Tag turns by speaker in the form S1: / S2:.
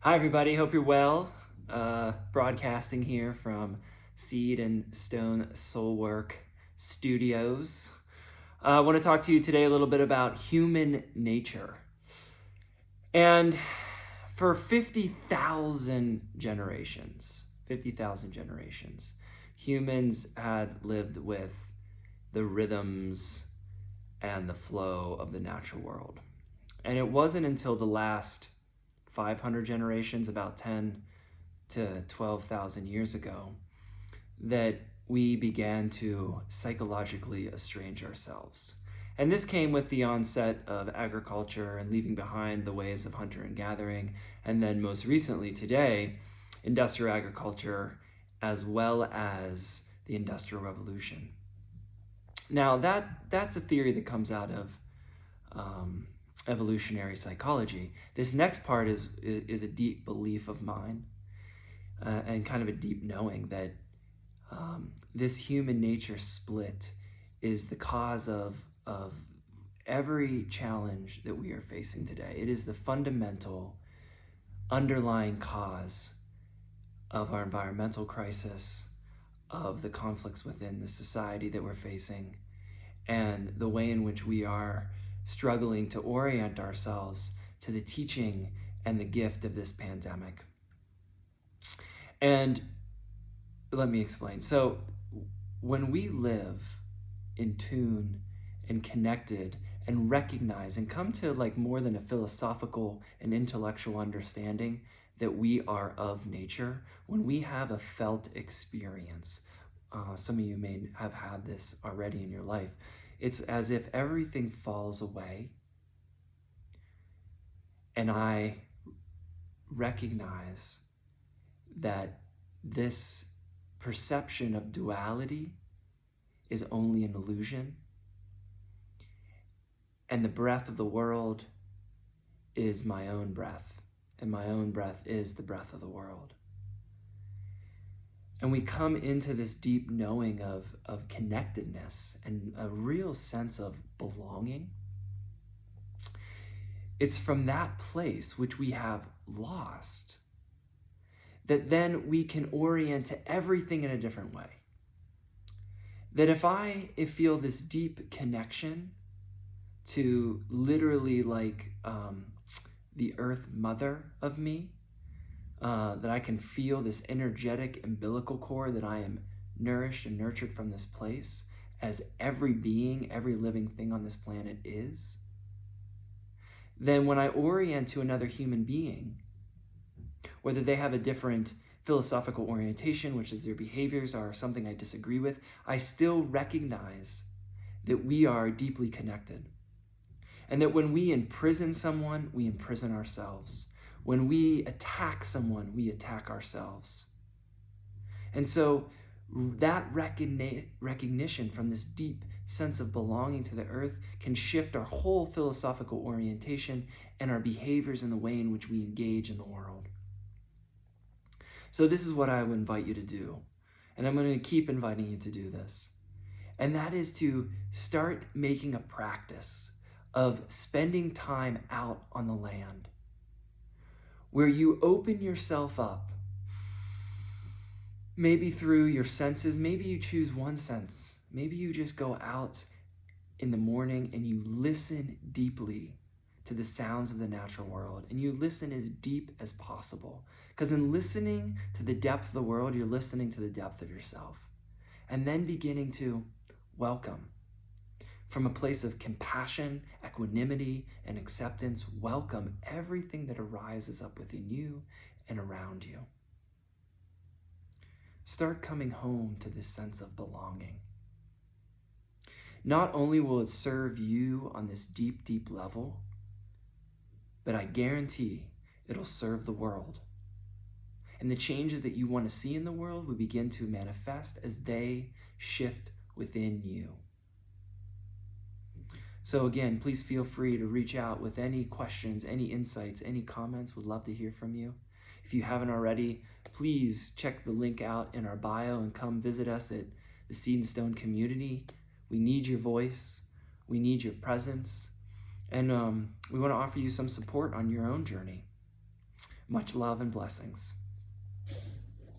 S1: Hi, everybody. Hope you're well. Broadcasting here from Seed and Stone Soulwork Studios. I want to talk to you today a little bit about human nature. And for 50,000 generations, humans had lived with the rhythms and the flow of the natural world. And it wasn't until the last 500 generations, about 10 to 12,000 years ago, that we began to psychologically estrange ourselves. And this came with the onset of agriculture and leaving behind the ways of hunter and gathering, and then most recently today, industrial agriculture, as well as the Industrial Revolution. Now, that's a theory that comes out of evolutionary psychology. This next part is a deep belief of mine, and kind of a deep knowing that this human nature split is the cause of every challenge that we are facing today. It is the fundamental underlying cause of our environmental crisis, of the conflicts within the society that we're facing, and the way in which we are struggling to orient ourselves to the teaching and the gift of this pandemic. And let me explain. So, when we live in tune and connected and recognize and come to like more than a philosophical and intellectual understanding that we are of nature, when we have a felt experience, some of you may have had this already in your life, it's as if everything falls away and I recognize that this perception of duality is only an illusion, and the breath of the world is my own breath, and my own breath is the breath of the world. And we come into this deep knowing of connectedness and a real sense of belonging. It's from that place which we have lost that then we can orient to everything in a different way. That if I feel this deep connection to literally like the earth mother of me, that I can feel this energetic umbilical cord, that I am nourished and nurtured from this place, as every being, every living thing on this planet is, then when I orient to another human being, whether they have a different philosophical orientation, which is their behaviors are something I disagree with, I still recognize that we are deeply connected. And that when we imprison someone, we imprison ourselves. When we attack someone, we attack ourselves. And so that recognition from this deep sense of belonging to the earth can shift our whole philosophical orientation and our behaviors in the way in which we engage in the world. So this is what I would invite you to do. And I'm going to keep inviting you to do this. And that is to start making a practice of spending time out on the land where you open yourself up, maybe through your senses. Maybe you choose one sense. Maybe you just go out in the morning and you listen deeply to the sounds of the natural world, and you listen as deep as possible. Because in listening to the depth of the world, you're listening to the depth of yourself. And then beginning to welcome from a place of compassion, equanimity, and acceptance, welcome everything that arises up within you and around you. Start coming home to this sense of belonging. Not only will it serve you on this deep, deep level, but I guarantee it'll serve the world. And the changes that you want to see in the world will begin to manifest as they shift within you. So again, please feel free to reach out with any questions, any insights, any comments. Would love to hear from you. If you haven't already, please check the link out in our bio and come visit us at the Seed and Stone community. We need your voice. We need your presence. And we want to offer you some support on your own journey. Much love and blessings.